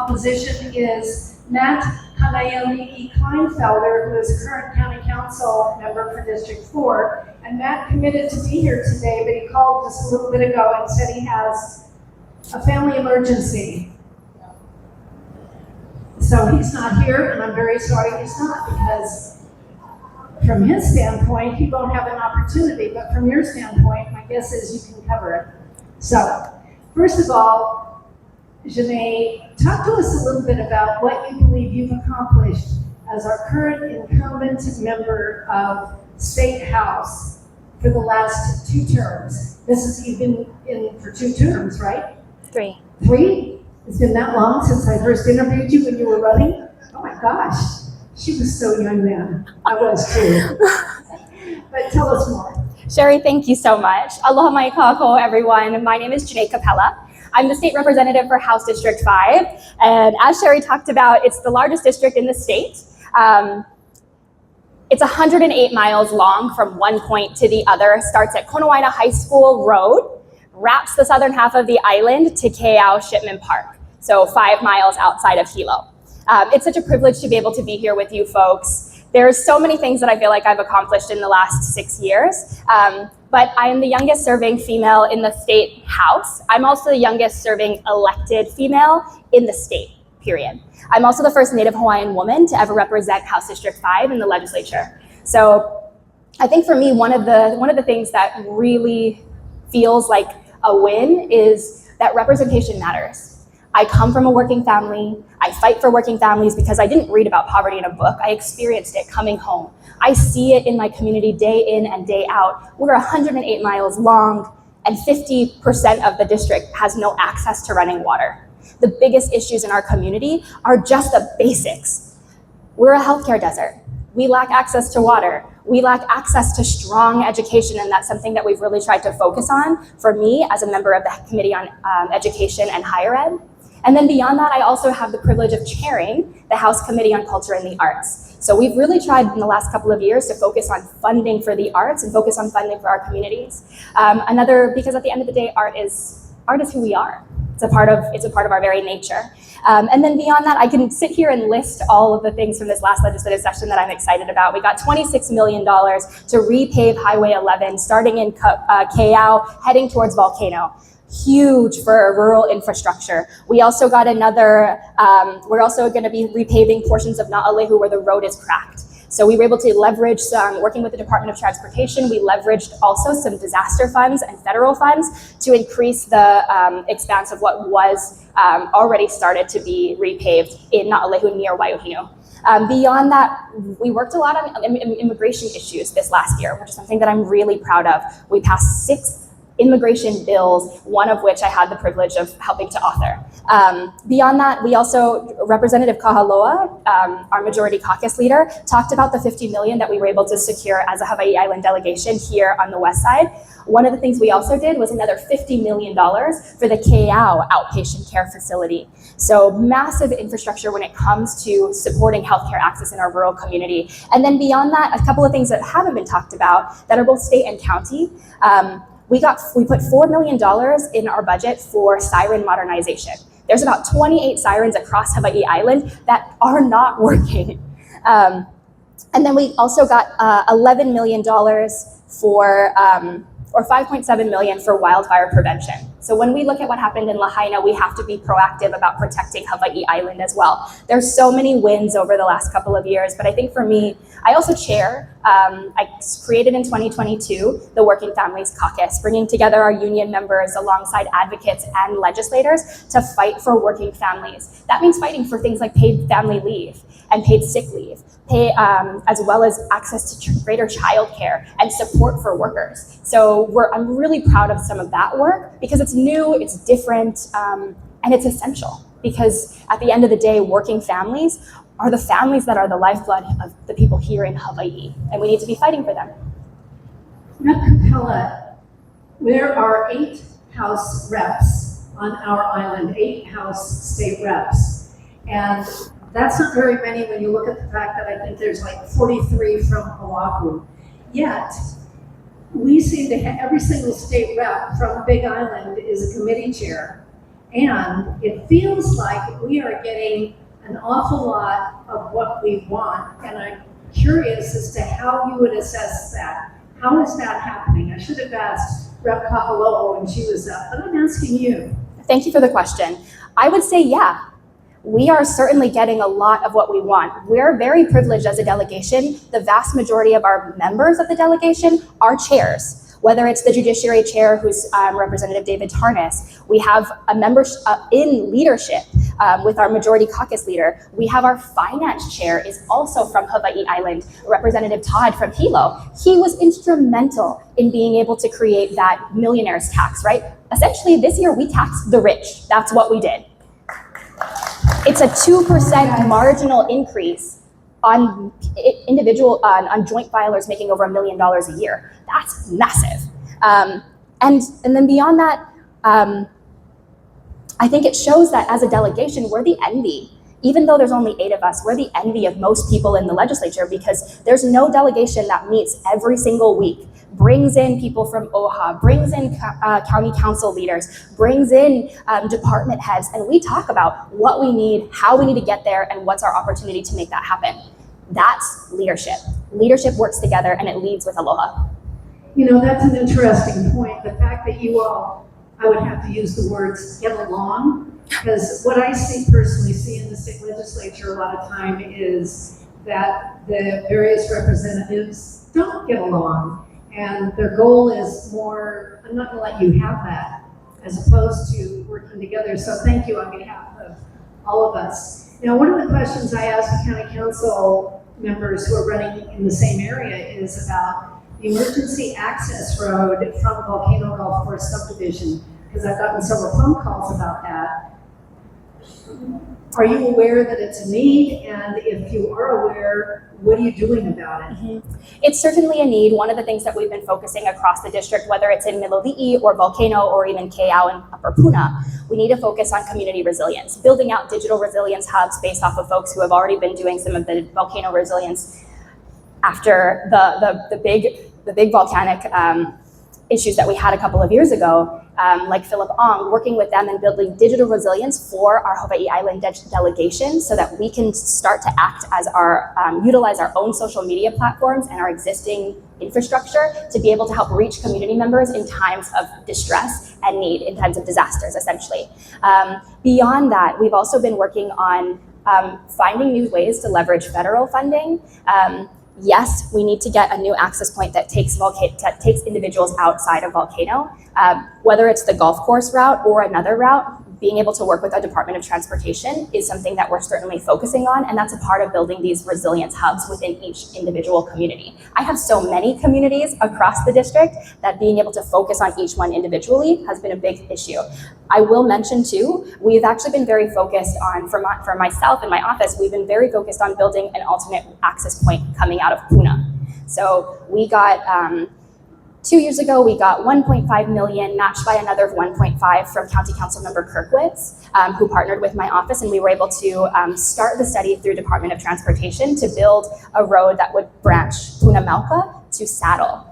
opposition is Matt Hanayeli Kleinfelder, who is current county council member for District 4. And Matt committed to be here today, but he called us a little bit ago and said he has a family emergency. So he's not here, and I'm very sorry he's not, because from his standpoint, he won't have an opportunity, but from your standpoint, my guess is you can cover it. So, first of all, Jeanné, talk to us a little bit about what you believe you've accomplished as our current incumbent member of State House for the last 2 terms. You've been in for 2 terms, right? 3. 3? It's been that long since I first interviewed you when you were running? Oh my gosh, she was so young then. I was too. But tell us more. Sherry, thank you so much. Aloha mai kākou, everyone. My name is Jeanné Kapela. I'm the state representative for House District 5. And as Sherry talked about, it's the largest district in the state. It's 108 miles long from one point to the other. Starts at Kona High School Road, wraps the southern half of the island to Keau Shipman Park. So 5 miles outside of Hilo. It's such a privilege to be able to be here with you folks. There's so many things that I feel like I've accomplished in the last 6 years, but I am the youngest serving female in the state house. I'm also the youngest serving elected female in the state, period. I'm also the first Native Hawaiian woman to ever represent House District 5 in the legislature. So I think for me, one of the things that really feels like a win is that representation matters. I come from a working family. I fight for working families because I didn't read about poverty in a book. I experienced it coming home. I see it in my community day in and day out. We're 108 miles long, and 50% of the district has no access to running water. The biggest issues in our community are just the basics. We're a healthcare desert. We lack access to water. We lack access to strong education, and that's something that we've really tried to focus on for me as a member of the Committee on Education and Higher Ed. And then beyond that, I also have the privilege of chairing the House Committee on Culture and the Arts. So we've really tried in the last couple of years to focus on funding for the arts and focus on funding for our communities. Because at the end of the day, art is who we are. It's a part of our very nature. And then beyond that, I can sit here and list all of the things from this last legislative session that I'm excited about. We got $26 million to repave Highway 11, starting in Keau, heading towards Volcano. Huge for rural infrastructure. We also got we're also going to be repaving portions of Na'alehu where the road is cracked. So we were able to leverage working with the Department of Transportation, we leveraged also some disaster funds and federal funds to increase the expanse of what was already started to be repaved in Na'alehu near Waiuhinu. Beyond that, we worked a lot on immigration issues this last year, which is something that I'm really proud of. We passed 6 immigration bills, one of which I had the privilege of helping to author. Beyond that, we also, Representative Kahaloa, our majority caucus leader, talked about the $50 million that we were able to secure as a Hawai'i Island delegation here on the west side. One of the things we also did was another $50 million for the Keau outpatient care facility. So massive infrastructure when it comes to supporting healthcare access in our rural community. And then beyond that, a couple of things that haven't been talked about that are both state and county. We put $4 million in our budget for siren modernization. There's about 28 sirens across Hawai'i Island that are not working. And then we also got $11 million or $5.7 million for wildfire prevention. So when we look at what happened in Lahaina, we have to be proactive about protecting Hawai'i Island as well. There's so many wins over the last couple of years, but I think for me, I also chair, I created in 2022 the Working Families Caucus, bringing together our union members alongside advocates and legislators to fight for working families. That means fighting for things like paid family leave and paid sick leave, as well as access to greater childcare and support for workers. So I'm really proud of some of that work because it's new, it's different, and it's essential. Because at the end of the day, working families are the families that are the lifeblood of the people here in Hawaii, and we need to be fighting for them. Ms. Kapela, there are 8 House reps on our island, 8 House state reps, and that's not very many when you look at the fact that I think there's like 43 from Oahu. Yet, we seem to have every single state rep from Big Island is a committee chair. And it feels like we are getting an awful lot of what we want. And I'm curious as to how you would assess that. How is that happening? I should have asked Rep. Kapela when she was up, but I'm asking you. Thank you for the question. I would say, yeah, we are certainly getting a lot of what we want. We're very privileged as a delegation. The vast majority of our members of the delegation are chairs. Whether it's the Judiciary Chair, who's Representative David Tarnas, we have a member in leadership with our Majority Caucus leader. We have our Finance Chair is also from Hawai'i Island, Representative Todd from Hilo. He was instrumental in being able to create that millionaire's tax, right? Essentially, this year we taxed the rich. That's what we did. It's a 2% marginal increase on on joint filers making over $1 million a year. That's massive. And then beyond that, I think it shows that as a delegation, we're the envy. Even though there's only 8 of us, we're the envy of most people in the legislature because there's no delegation that meets every single week, brings in people from OHA, brings in county council leaders, brings in department heads, and we talk about what we need, how we need to get there, and what's our opportunity to make that happen. That's leadership. Leadership works together and it leads with aloha. You know, that's an interesting point. The fact that you all, I would have to use the words, get along, because what I personally see in the state legislature a lot of time is that the various representatives don't get along. And their goal is more, I'm not gonna let you have that, as opposed to working together. So thank you on behalf of all of us. You know, one of the questions I asked the county council members who are running in the same area is about the emergency access road from Volcano Golf Course subdivision, because I've gotten several phone calls about that. Are you aware that it's a need? And if you are aware, what are you doing about it? Mm-hmm. It's certainly a need. One of the things that we've been focusing across the district, whether it's in Miloli'i or Volcano or even Keau and Upper Puna, we need to focus on community resilience, building out digital resilience hubs based off of folks who have already been doing some of the volcano resilience after the big volcanic issues that we had a couple of years ago, like Philip Ong, working with them and building digital resilience for our Hawai'i Island delegation so that we can start to act as utilize our own social media platforms and our existing infrastructure to be able to help reach community members in times of distress and need, in times of disasters, essentially. Beyond that, we've also been working on finding new ways to leverage federal funding. Yes, we need to get a new access point that takes individuals outside of Volcano, whether it's the golf course route or another route. Being able to work with our Department of Transportation is something that we're certainly focusing on, and that's a part of building these resilience hubs within each individual community. I have so many communities across the district that being able to focus on each one individually has been a big issue. I will mention too, we've actually been very focused on, for myself in my office, we've been very focused on building an alternate access point coming out of Puna. So we got, 2 years ago, we got 1.5 million matched by another 1.5 from County Council Member Kirkwitz, who partnered with my office, and we were able to start the study through Department of Transportation to build a road that would branch Puna Mauka to Saddle.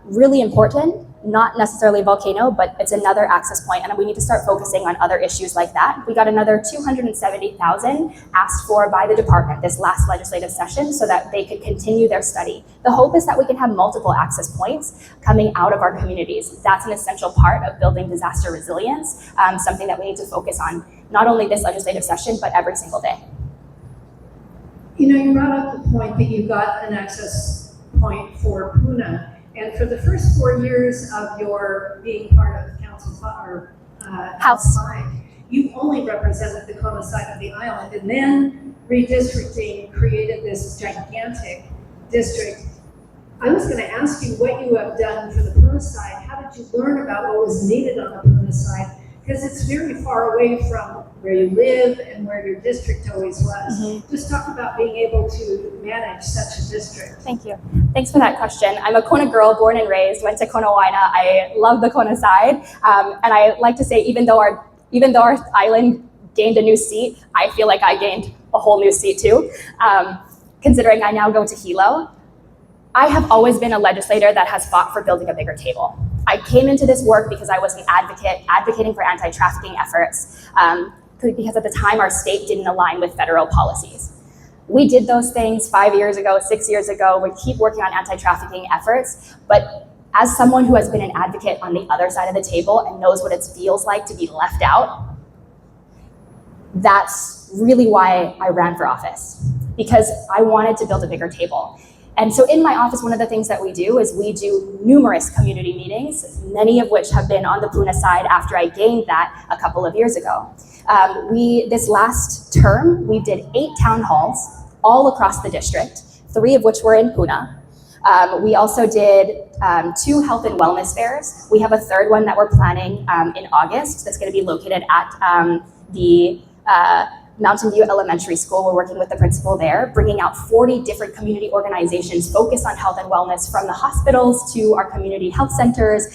Really important, not necessarily Volcano, but it's another access point, and we need to start focusing on other issues like that. We got another $270,000 asked for by the department this last legislative session so that they could continue their study. The hope is that we can have multiple access points coming out of our communities. That's an essential part of building disaster resilience, something that we need to focus on, not only this legislative session, but every single day. You know, you brought up the point that you got an access point for Puna. And for the first 4 years of your being part of Council or House 5, you only represented the Kona side of the island, and then redistricting created this gigantic district. I was going to ask you what you have done for the Puna side. How did you learn about what was needed on the Puna side? Because it's very far away from where you live and where your district always was. Mm-hmm. Just talk about being able to manage such a district. Thank you. Thanks for that question. I'm a Kona girl, born and raised, went to Kona Waina. I love the Kona side. And I like to say, even though our island gained a new seat, I feel like I gained a whole new seat too. Considering I now go to Hilo, I have always been a legislator that has fought for building a bigger table. I came into this work because I was an advocate, advocating for anti-trafficking efforts, because at the time our state didn't align with federal policies. We did those things 5 years ago, 6 years ago. We keep working on anti-trafficking efforts, but as someone who has been an advocate on the other side of the table and knows what it feels like to be left out, that's really why I ran for office, because I wanted to build a bigger table. And so in my office, one of the things that we do is we do numerous community meetings, many of which have been on the Puna side after I gained that a couple of years ago. This last term, we did 8 town halls all across the district, 3 of which were in Puna. We also did 2 health and wellness fairs. We have a 3rd one that we're planning in August that's going to be located at the Mountain View Elementary School. We're working with the principal there, bringing out 40 different community organizations focused on health and wellness, from the hospitals to our community health centers,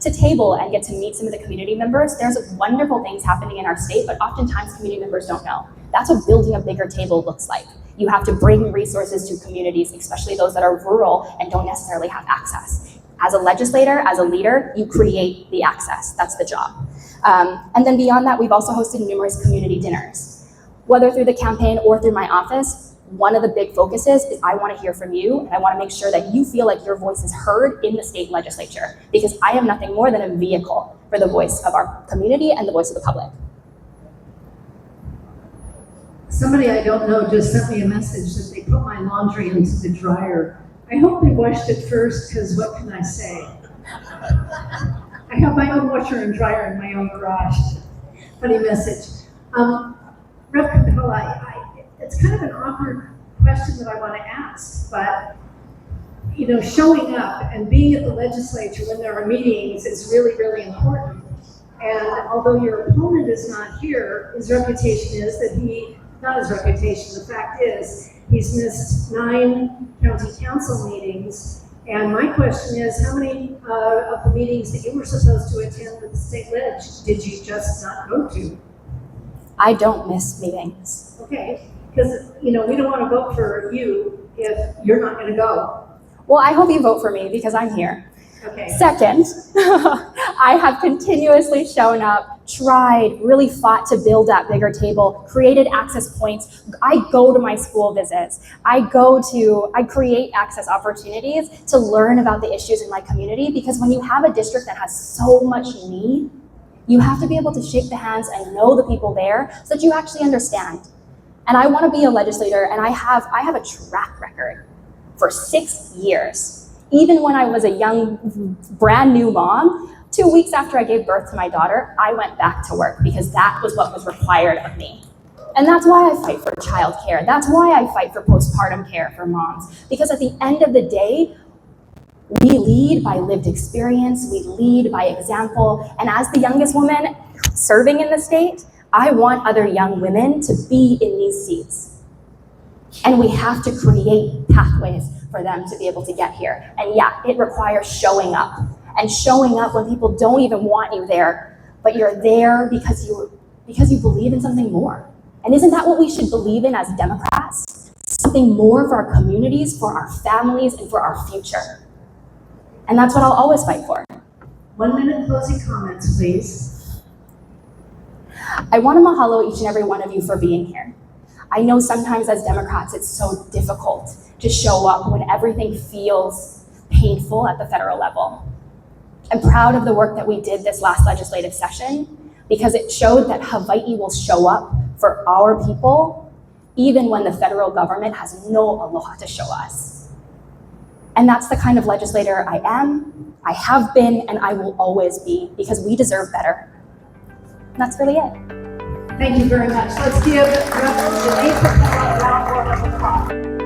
to table and get to meet some of the community members. There's wonderful things happening in our state, but oftentimes community members don't know. That's what building a bigger table looks like. You have to bring resources to communities, especially those that are rural and don't necessarily have access. As a legislator, as a leader, you create the access. That's the job. And then beyond that, we've also hosted numerous community dinners. Whether through the campaign or through my office, one of the big focuses is I want to hear from you, and I want to make sure that you feel like your voice is heard in the state legislature, because I am nothing more than a vehicle for the voice of our community and the voice of the public. Somebody I don't know just sent me a message that they put my laundry into the dryer. I hope they washed it first, because what can I say? I have my own washer and dryer in my own garage. Funny message. Rep. Kapela, it's kind of an awkward question that I want to ask, but showing up and being at the legislature when there are meetings is really, really important. And although your opponent is not here, his reputation is that not his reputation, the fact is, he's missed 9 county council meetings. And my question is, how many of the meetings that you were supposed to attend with the state ledge did you just not go to? I don't miss meetings. Okay, because we don't want to vote for you if you're not going to go. Well, I hope you vote for me because I'm here. Okay. Second, I have continuously shown up, tried, really fought to build that bigger table, created access points. I go to my school visits. I create access opportunities to learn about the issues in my community, because when you have a district that has so much need, you have to be able to shake the hands and know the people there so that you actually understand. And I want to be a legislator, and I have a track record for 6 years. Even when I was a young, brand new mom, 2 weeks after I gave birth to my daughter, I went back to work because that was what was required of me. And that's why I fight for childcare. That's why I fight for postpartum care for moms. Because at the end of the day, we lead by lived experience, we lead by example, and as the youngest woman serving in the state, I want other young women to be in these seats. And we have to create pathways for them to be able to get here. And yeah, it requires showing up. And showing up when people don't even want you there, but you're there because you believe in something more. And isn't that what we should believe in as Democrats? Something more for our communities, for our families, and for our future. And that's what I'll always fight for. 1 minute closing comments, please. I want to mahalo each and every one of you for being here. I know sometimes as Democrats, it's so difficult to show up when everything feels painful at the federal level. I'm proud of the work that we did this last legislative session, because it showed that Hawai'i will show up for our people, even when the federal government has no aloha to show us. And that's the kind of legislator I am, I have been, and I will always be, because we deserve better. And that's really it. Thank you very much. Let's give Rep. Jeanné Kapela a round of applause.